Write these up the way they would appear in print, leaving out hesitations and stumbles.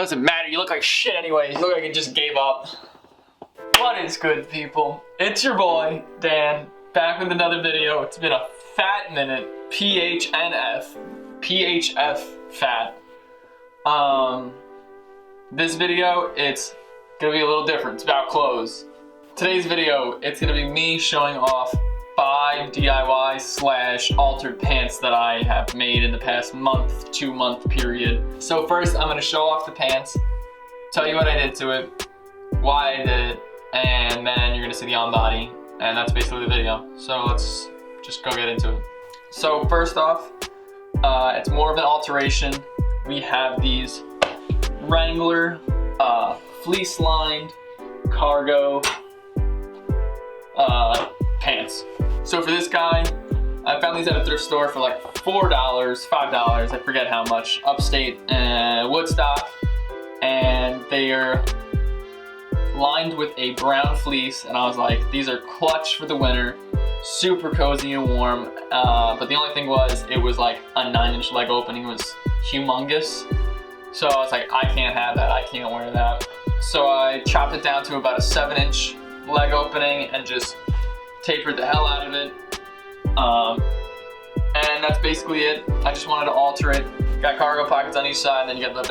Doesn't matter, you look like shit anyways. You look like you just gave up. What is good, people? It's your boy, Dan, back with another video. It's been a fat minute. PHNF. PHat. This video, it's gonna be a little different. It's about clothes. Today's video, it's gonna be me showing off 5 DIY / altered pants that I have made in the past month, 2-month period. So first, I'm gonna show off the pants, tell you what I did to it, why I did it, and then you're gonna see the on body, and that's basically the video. So let's just go get into it. So first off, it's more of an alteration. We have these Wrangler fleece-lined cargo pants. So for this guy, I found these at a thrift store for like $4, $5, I forget how much, upstate Woodstock, and they are lined with a brown fleece, and I was like, these are clutch for the winter, super cozy and warm, but the only thing was, it was like a 9-inch leg opening. It was humongous, so I was like, I can't have that, I can't wear that. So I chopped it down to about a 7-inch leg opening and just tapered the hell out of it, and that's basically it. I just wanted to alter it. Got cargo pockets on each side, and then you got the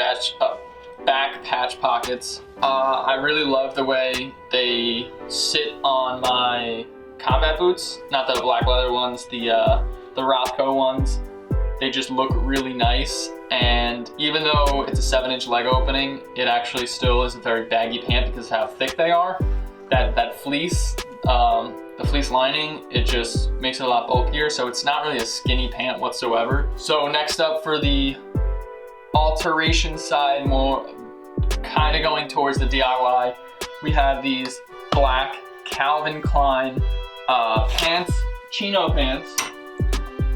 back patch pockets. I really love the way they sit on my combat boots, not the black leather ones, the Rothko ones. They just look really nice, and even though it's a 7-inch leg opening, it actually still is a very baggy pant because of how thick they are. That fleece, the fleece lining, it just makes it a lot bulkier, so it's not really a skinny pant whatsoever. So next up for the alteration side, more kind of going towards the DIY, we have these black Calvin Klein pants, chino pants,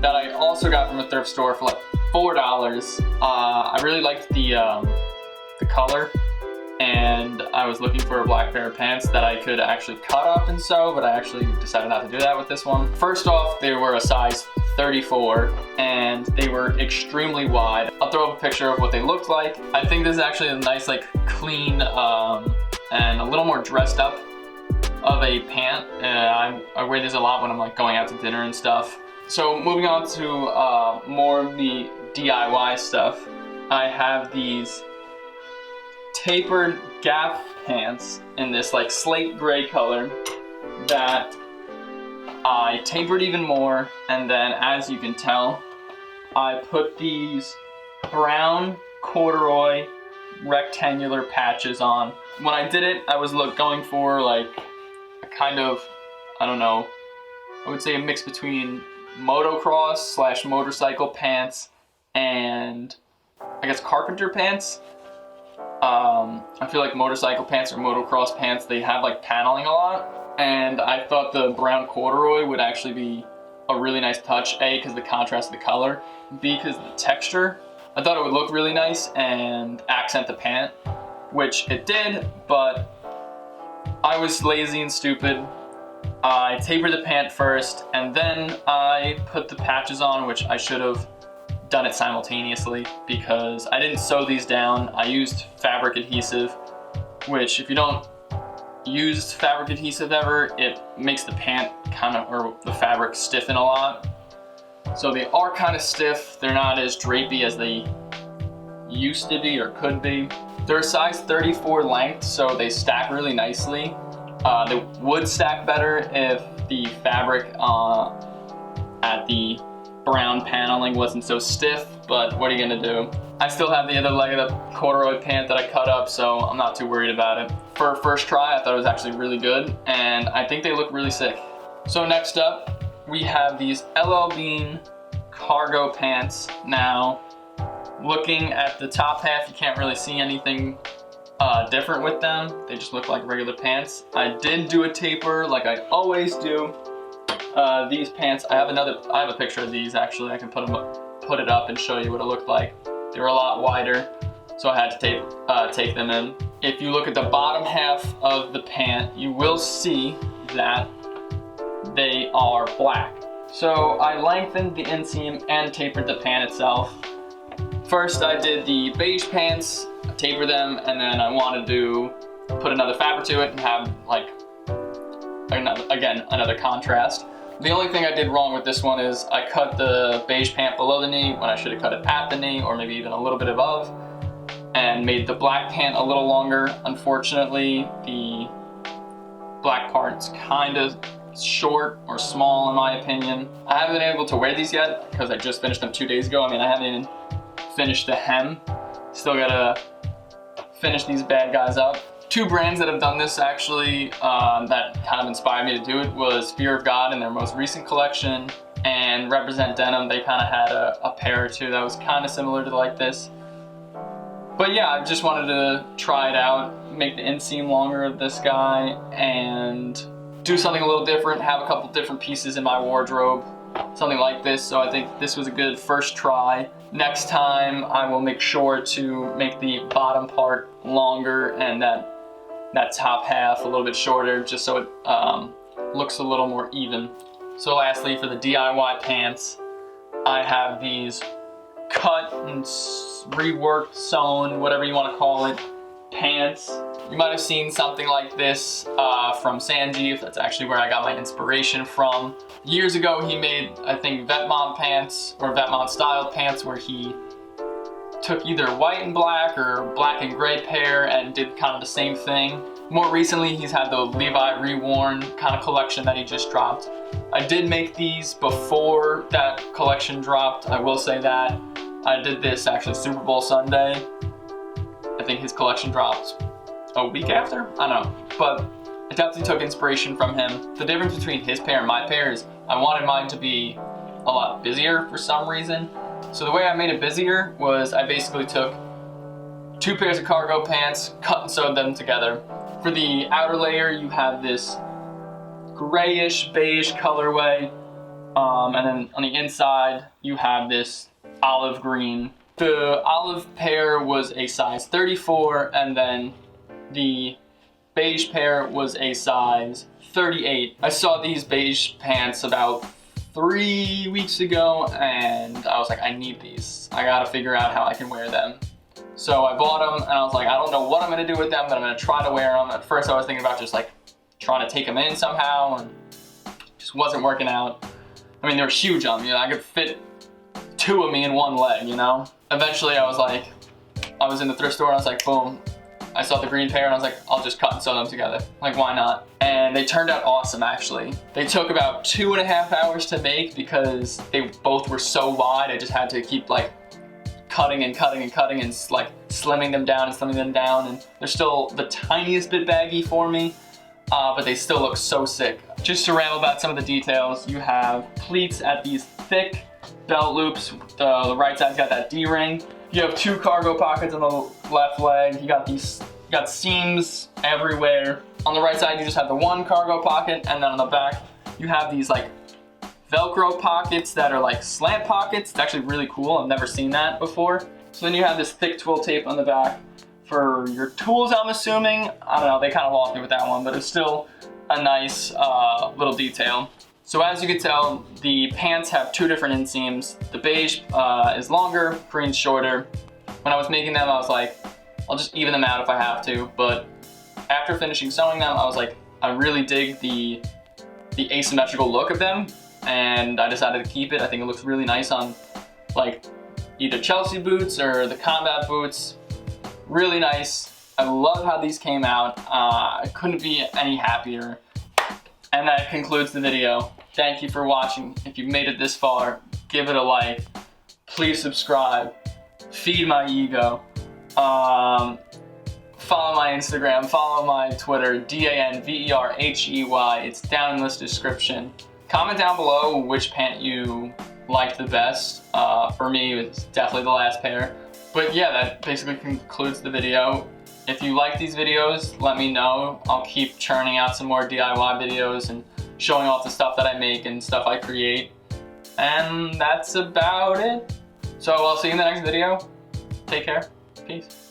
that I also got from a thrift store for like $4. I really liked the color, and I was looking for a black pair of pants that I could actually cut up and sew, but I actually decided not to do that with this one. First off, they were a size 34, and they were extremely wide. I'll throw up a picture of what they looked like. I think this is actually a nice, like, clean, and a little more dressed up of a pant. I wear these a lot when I'm like going out to dinner and stuff. So moving on to more of the DIY stuff, I have these tapered Gap pants in this like slate gray color that I tapered even more, and then as you can tell, I put these brown corduroy rectangular patches on. When I did it, I was going for like a kind of, I don't know, I would say a mix between motocross / motorcycle pants and I guess carpenter pants. I feel like motorcycle pants or motocross pants, they have like paneling a lot, and I thought the brown corduroy would actually be a really nice touch, A, because the contrast of the color, B, because the texture. I thought it would look really nice and accent the pant, which it did, but I was lazy and stupid. I tapered the pant first, and then I put the patches on, which I should have done it simultaneously because I didn't sew these down. I used fabric adhesive, which if you don't use fabric adhesive ever, it makes the pant or the fabric stiffen a lot. So they are kind of stiff. They're not as drapey as they used to be or could be. They're a size 34 length, so they stack really nicely. They would stack better if the fabric at the brown paneling wasn't so stiff, but what are you gonna do? I still have the other leg of the corduroy pant that I cut up, so I'm not too worried about it. For a first try, I thought it was actually really good, and I think they look really sick. So next up, we have these LL Bean cargo pants. Now, looking at the top half, you can't really see anything different with them. They just look like regular pants. I did do a taper like I always do. These pants, I have a picture of these actually. I can put it up and show you what it looked like. They were a lot wider, so I had to take them in. If you look at the bottom half of the pant, you will see that they are black. So I lengthened the inseam and tapered the pant itself. First I did the beige pants. taper them, and then I wanted to put another fabric to it and have like another contrast. The only thing I did wrong with this one is I cut the beige pant below the knee when I should have cut it at the knee, or maybe even a little bit above, and made the black pant a little longer. Unfortunately, the black part's kind of short or small in my opinion. I haven't been able to wear these yet because I just finished them 2 days ago. I mean, I haven't even finished the hem. Still gotta finish these bad guys up. 2 brands that have done this actually that kind of inspired me to do it was Fear of God in their most recent collection, and Represent Denim. They kind of had a pair or two that was kind of similar to like this. But yeah, I just wanted to try it out, make the inseam longer of this guy, and do something a little different, have a couple different pieces in my wardrobe, something like this. So I think this was a good first try. Next time I will make sure to make the bottom part longer and that top half a little bit shorter, just so it looks a little more even. So lastly, for the DIY pants, I have these cut and reworked, sewn, whatever you want to call it, pants. You might have seen something like this from Sanjeev. That's actually where I got my inspiration from. Years ago, he made, I think, Vetmont pants, or Vetmont styled pants, where he took either white and black or black and gray pair and did kind of the same thing. More recently, he's had the Levi Reworn kind of collection that he just dropped. I did make these before that collection dropped, I will say that. I did this actually Super Bowl Sunday. I think his collection dropped a week after? I don't know. But I definitely took inspiration from him. The difference between his pair and my pair is I wanted mine to be a lot busier for some reason. So the way I made it busier was I basically took 2 pairs of cargo pants, cut and sewed them together. For the outer layer, you have this grayish beige colorway, and then on the inside, you have this olive green. The olive pair was a size 34, and then the beige pair was a size 38. I saw these beige pants about 3 weeks ago, and I was like, I need these. I gotta figure out how I can wear them. So I bought them, and I was like, I don't know what I'm gonna do with them, but I'm gonna try to wear them. At first I was thinking about just like trying to take them in somehow, and just wasn't working out. I mean, they were huge on me. I could fit 2 of me in one leg, you know? Eventually I was like, I was in the thrift store and I was like, boom. I saw the green pair and I was like, I'll just cut and sew them together. Like, why not? And they turned out awesome, actually. They took about 2.5 hours to make because they both were so wide. I just had to keep like cutting and cutting and cutting and like slimming them down and slimming them down. And they're still the tiniest bit baggy for me, but they still look so sick. Just to ramble about some of the details, you have pleats at these thick belt loops. The right side's got that D-ring. You have 2 cargo pockets on the left leg. You got seams everywhere. On the right side, you just have the 1 cargo pocket, and then on the back, you have these like Velcro pockets that are like slant pockets. It's actually really cool. I've never seen that before. So then you have this thick twill tape on the back for your tools, I'm assuming. I don't know, they kind of lost me with that one, but it's still a nice little detail. So as you can tell, the pants have 2 different inseams. The beige is longer, green's shorter. When I was making them, I was like, I'll just even them out if I have to. But after finishing sewing them, I was like, I really dig the asymmetrical look of them, and I decided to keep it. I think it looks really nice on like either Chelsea boots or the combat boots. Really nice. I love how these came out. I couldn't be any happier. And that concludes the video. Thank you for watching. If you've made it this far, give it a like. Please subscribe. Feed my ego. Follow my Instagram, follow my Twitter, DANVERHEY. It's down in this description. Comment down below which pant you liked the best. For me, it's definitely the last pair. But yeah, that basically concludes the video. If you like these videos, let me know. I'll keep churning out some more DIY videos and showing off the stuff that I make and stuff I create. And that's about it. So I'll see you in the next video. Take care. Peace.